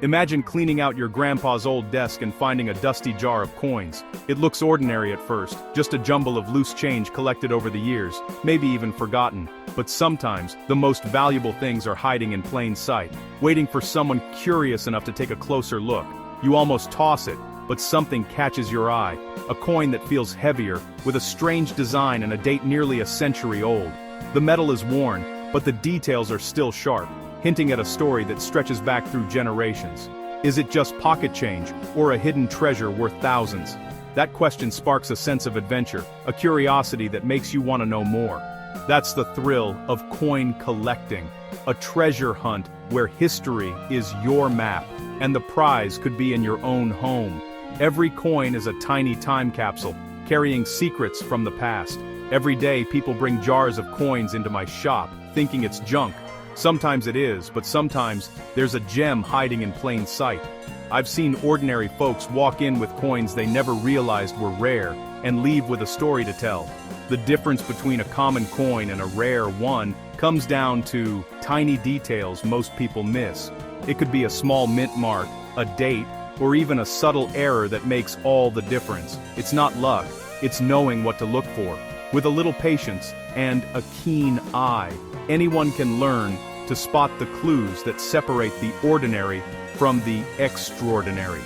Imagine cleaning out your grandpa's old desk and finding a dusty jar of coins. It looks ordinary at first, just a jumble of loose change collected over the years, maybe even forgotten. But sometimes, the most valuable things are hiding in plain sight, waiting for someone curious enough to take a closer look. You almost toss it, but something catches your eye. A coin that feels heavier, with a strange design and a date nearly a century old. The metal is worn, but the details are still sharp, hinting at a story that stretches back through generations. Is it just pocket change, or a hidden treasure worth thousands? That question sparks a sense of adventure, a curiosity that makes you want to know more. That's the thrill of coin collecting, a treasure hunt where history is your map, and the prize could be in your own home. Every coin is a tiny time capsule, carrying secrets from the past. Every day people bring jars of coins into my shop, thinking it's junk. Sometimes it is, but sometimes there's a gem hiding in plain sight. I've seen ordinary folks walk in with coins they never realized were rare, and leave with a story to tell. The difference between a common coin and a rare one comes down to tiny details most people miss. It could be a small mint mark, a date, or even a subtle error that makes all the difference. It's not luck, it's knowing what to look for. With a little patience and a keen eye, anyone can learn to spot the clues that separate the ordinary from the extraordinary.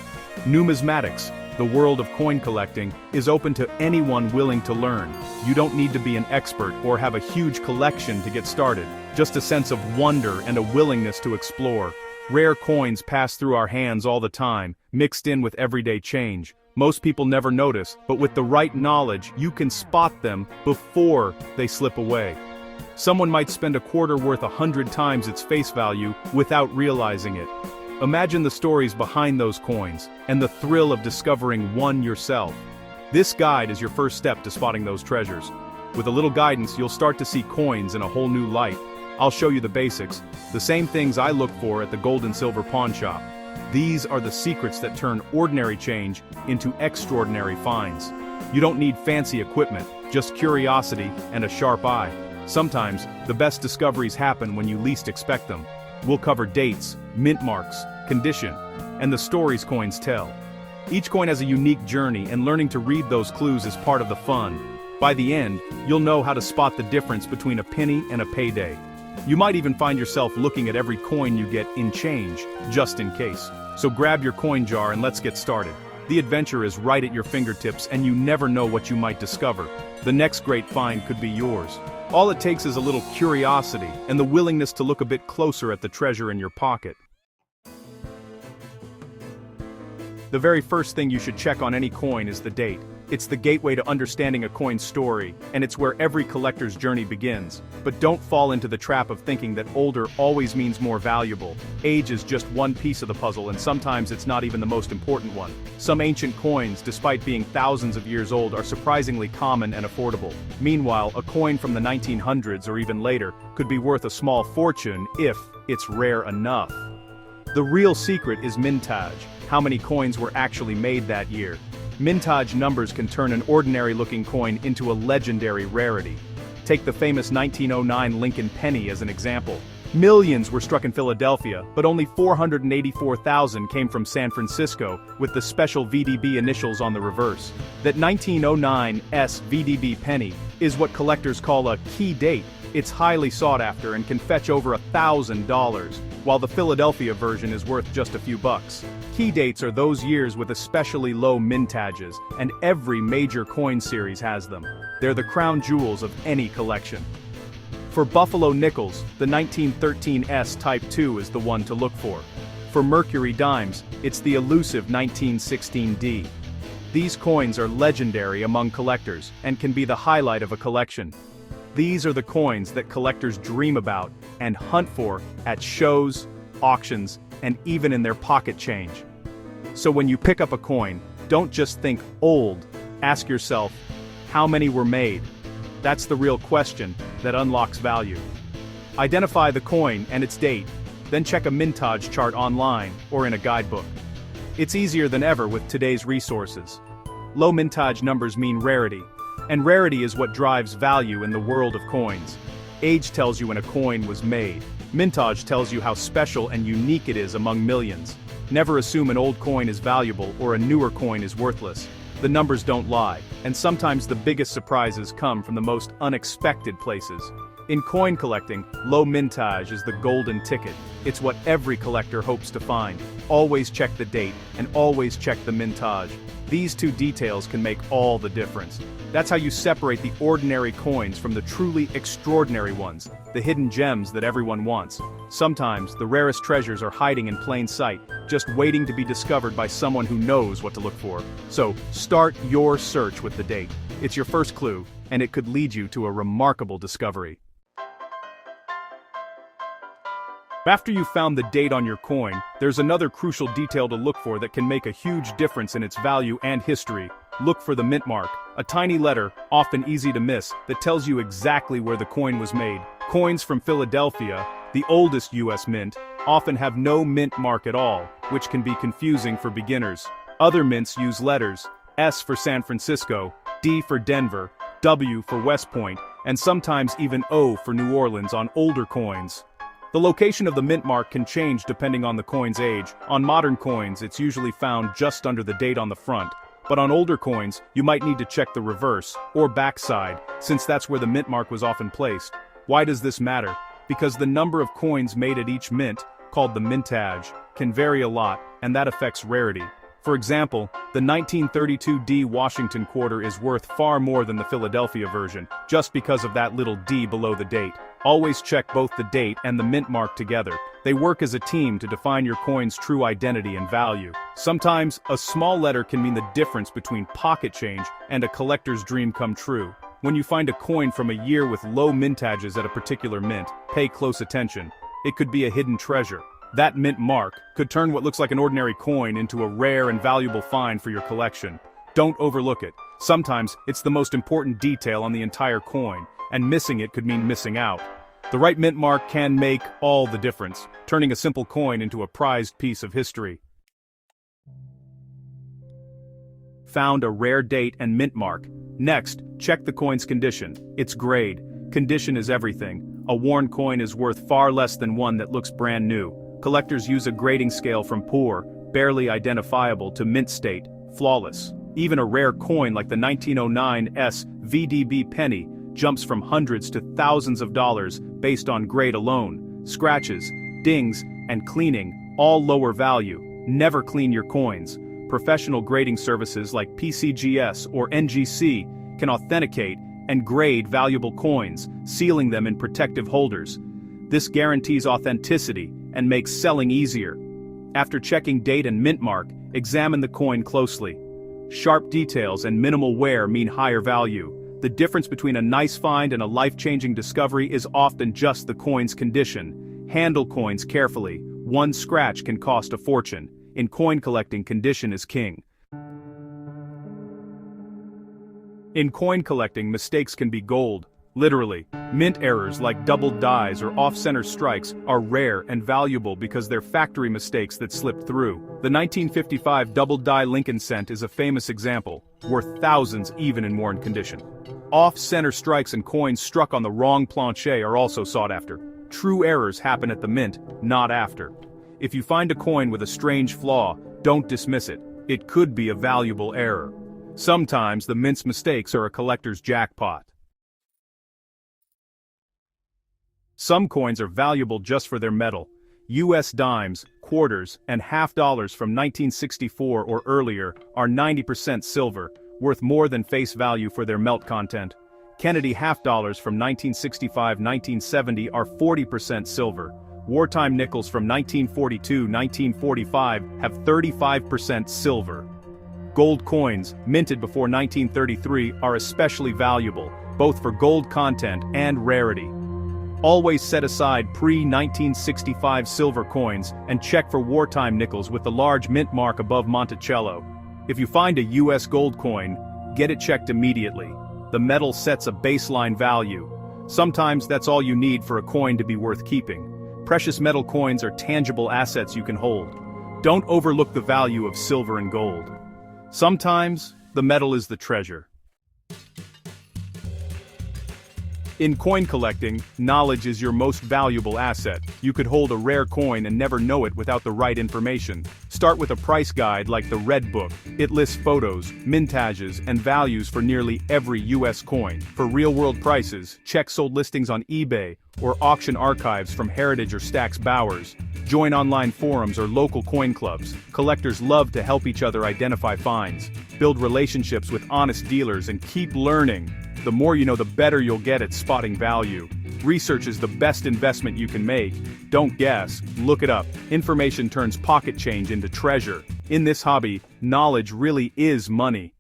Numismatics, the world of coin collecting, is open to anyone willing to learn. You don't need to be an expert or have a huge collection to get started, just a sense of wonder and a willingness to explore. Rare coins pass through our hands all the time, mixed in with everyday change. Most people never notice, but with the right knowledge, you can spot them before they slip away. Someone might spend a quarter worth 100 times its face value without realizing it. Imagine the stories behind those coins, and the thrill of discovering one yourself. This guide is your first step to spotting those treasures. With a little guidance, you'll start to see coins in a whole new light. I'll show you the basics, the same things I look for at the gold and silver pawn shop. These are the secrets that turn ordinary change into extraordinary finds. You don't need fancy equipment, just curiosity and a sharp eye. Sometimes, the best discoveries happen when you least expect them. We'll cover dates, mint marks, condition, and the stories coins tell. Each coin has a unique journey, and learning to read those clues is part of the fun. By the end, you'll know how to spot the difference between a penny and a payday. You might even find yourself looking at every coin you get in change, just in case. So grab your coin jar and let's get started. The adventure is right at your fingertips, and you never know what you might discover. The next great find could be yours. All it takes is a little curiosity and the willingness to look a bit closer at the treasure in your pocket. The very first thing you should check on any coin is the date. It's the gateway to understanding a coin's story, and it's where every collector's journey begins. But don't fall into the trap of thinking that older always means more valuable. Age is just one piece of the puzzle, and sometimes it's not even the most important one. Some ancient coins, despite being thousands of years old, are surprisingly common and affordable. Meanwhile, a coin from the 1900s or even later could be worth a small fortune if it's rare enough. The real secret is mintage, how many coins were actually made that year. Mintage numbers can turn an ordinary-looking coin into a legendary rarity. Take the famous 1909 Lincoln penny as an example. Millions were struck in Philadelphia, but only 484,000 came from San Francisco, with the special VDB initials on the reverse. That 1909's VDB penny is what collectors call a key date. It's highly sought after and can fetch over $1,000, while the Philadelphia version is worth just a few bucks. Key dates are those years with especially low mintages, and every major coin series has them. They're the crown jewels of any collection. For Buffalo nickels, the 1913's Type 2 is the one to look for. For Mercury dimes, it's the elusive 1916D. These coins are legendary among collectors, and can be the highlight of a collection. These are the coins that collectors dream about and hunt for at shows, auctions, and even in their pocket change. So when you pick up a coin, don't just think old, ask yourself, how many were made? That's the real question that unlocks value. Identify the coin and its date, then check a mintage chart online or in a guidebook. It's easier than ever with today's resources. Low mintage numbers mean rarity, and rarity is what drives value in the world of coins. Age tells you when a coin was made. Mintage tells you how special and unique it is among millions. Never assume an old coin is valuable or a newer coin is worthless. The numbers don't lie, and sometimes the biggest surprises come from the most unexpected places. In coin collecting, low mintage is the golden ticket. It's what every collector hopes to find. Always check the date, and always check the mintage. These two details can make all the difference. That's how you separate the ordinary coins from the truly extraordinary ones, the hidden gems that everyone wants. Sometimes, the rarest treasures are hiding in plain sight, just waiting to be discovered by someone who knows what to look for. So, start your search with the date. It's your first clue, and it could lead you to a remarkable discovery. After you've found the date on your coin, there's another crucial detail to look for that can make a huge difference in its value and history. Look for the mint mark, a tiny letter, often easy to miss, that tells you exactly where the coin was made. Coins from Philadelphia, the oldest US mint, often have no mint mark at all, which can be confusing for beginners. Other mints use letters, S for San Francisco, D for Denver, W for West Point, and sometimes even O for New Orleans on older coins. The location of the mint mark can change depending on the coin's age. On modern coins, it's usually found just under the date on the front. But on older coins, you might need to check the reverse, or backside, since that's where the mint mark was often placed. Why does this matter? Because the number of coins made at each mint, called the mintage, can vary a lot, and that affects rarity. For example, the 1932 D Washington quarter is worth far more than the Philadelphia version, just because of that little D below the date. Always check both the date and the mint mark together. They work as a team to define your coin's true identity and value. Sometimes, a small letter can mean the difference between pocket change and a collector's dream come true. When you find a coin from a year with low mintages at a particular mint, pay close attention. It could be a hidden treasure. That mint mark could turn what looks like an ordinary coin into a rare and valuable find for your collection. Don't overlook it. Sometimes, it's the most important detail on the entire coin, and missing it could mean missing out. The right mint mark can make all the difference, turning a simple coin into a prized piece of history. Found a rare date and mint mark. Next, check the coin's condition, its grade. Condition is everything. A worn coin is worth far less than one that looks brand new. Collectors use a grading scale from poor, barely identifiable, to mint state, flawless. Even a rare coin like the 1909 VDB penny jumps from hundreds to thousands of dollars based on grade alone. Scratches, dings, and cleaning, all lower value. Never clean your coins. Professional grading services like PCGS or NGC can authenticate and grade valuable coins, sealing them in protective holders. This guarantees authenticity and makes selling easier. After checking date and mint mark, examine the coin closely. Sharp details and minimal wear mean higher value. The difference between a nice find and a life-changing discovery is often just the coin's condition. Handle coins carefully. One scratch can cost a fortune. In coin collecting, condition is king. In coin collecting, mistakes can be gold. Literally, mint errors like doubled dies or off-center strikes are rare and valuable because they're factory mistakes that slip through. The 1955 doubled die Lincoln cent is a famous example, worth thousands even in worn condition. Off-center strikes and coins struck on the wrong planche are also sought after. True errors happen at the mint, not after. If you find a coin with a strange flaw, don't dismiss it. It could be a valuable error. Sometimes the mint's mistakes are a collector's jackpot. Some coins are valuable just for their metal. US dimes, quarters, and half dollars from 1964 or earlier are 90% silver, worth more than face value for their melt content. Kennedy half dollars from 1965-1970 are 40% silver. Wartime nickels from 1942-1945 have 35% silver. Gold coins, minted before 1933, are especially valuable, both for gold content and rarity. Always set aside pre-1965 silver coins and check for wartime nickels with the large mint mark above Monticello. If you find a US gold coin, get it checked immediately. The metal sets a baseline value. Sometimes that's all you need for a coin to be worth keeping. Precious metal coins are tangible assets you can hold. Don't overlook the value of silver and gold. Sometimes, the metal is the treasure. In coin collecting, knowledge is your most valuable asset. You could hold a rare coin and never know it without the right information. Start with a price guide like the Red Book. It lists photos, mintages, and values for nearly every US coin. For real-world prices, check sold listings on eBay or auction archives from Heritage or Stax Bowers. Join online forums or local coin clubs. Collectors love to help each other identify finds. Build relationships with honest dealers and keep learning. The more you know, the better you'll get at spotting value. Research is the best investment you can make. Don't guess, look it up. Information turns pocket change into treasure. In this hobby, knowledge really is money.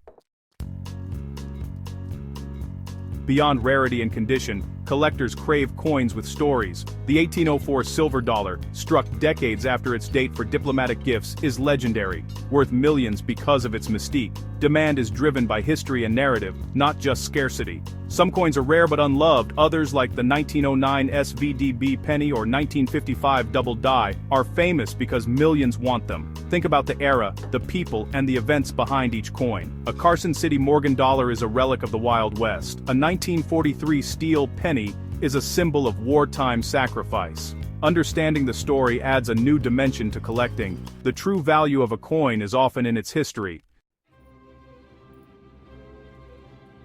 Beyond rarity and condition, collectors crave coins with stories. The 1804 silver dollar, struck decades after its date for diplomatic gifts, is legendary, worth millions because of its mystique. Demand is driven by history and narrative, not just scarcity. Some coins are rare but unloved, others like the 1909 SVDB penny or 1955 double die are famous because millions want them. Think about the era, the people, and the events behind each coin. A Carson City Morgan dollar is a relic of the Wild West. A 1943 steel penny is a symbol of wartime sacrifice. Understanding the story adds a new dimension to collecting. The true value of a coin is often in its history.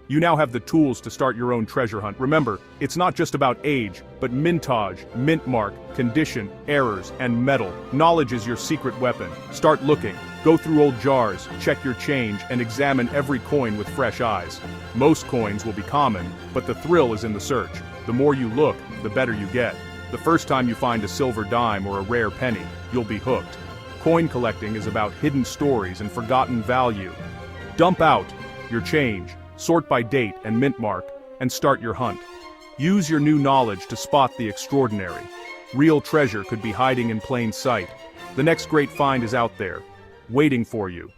You now have the tools to start your own treasure hunt. Remember, it's not just about age, but mintage, mint mark, condition, errors, and metal. Knowledge is your secret weapon. Start looking. Go through old jars, check your change, and examine every coin with fresh eyes. Most coins will be common, but the thrill is in the search. The more you look, the better you get. The first time you find a silver dime or a rare penny, you'll be hooked. Coin collecting is about hidden stories and forgotten value. Dump out your change. Sort by date and mint mark, and start your hunt. Use your new knowledge to spot the extraordinary. Real treasure could be hiding in plain sight. The next great find is out there, waiting for you.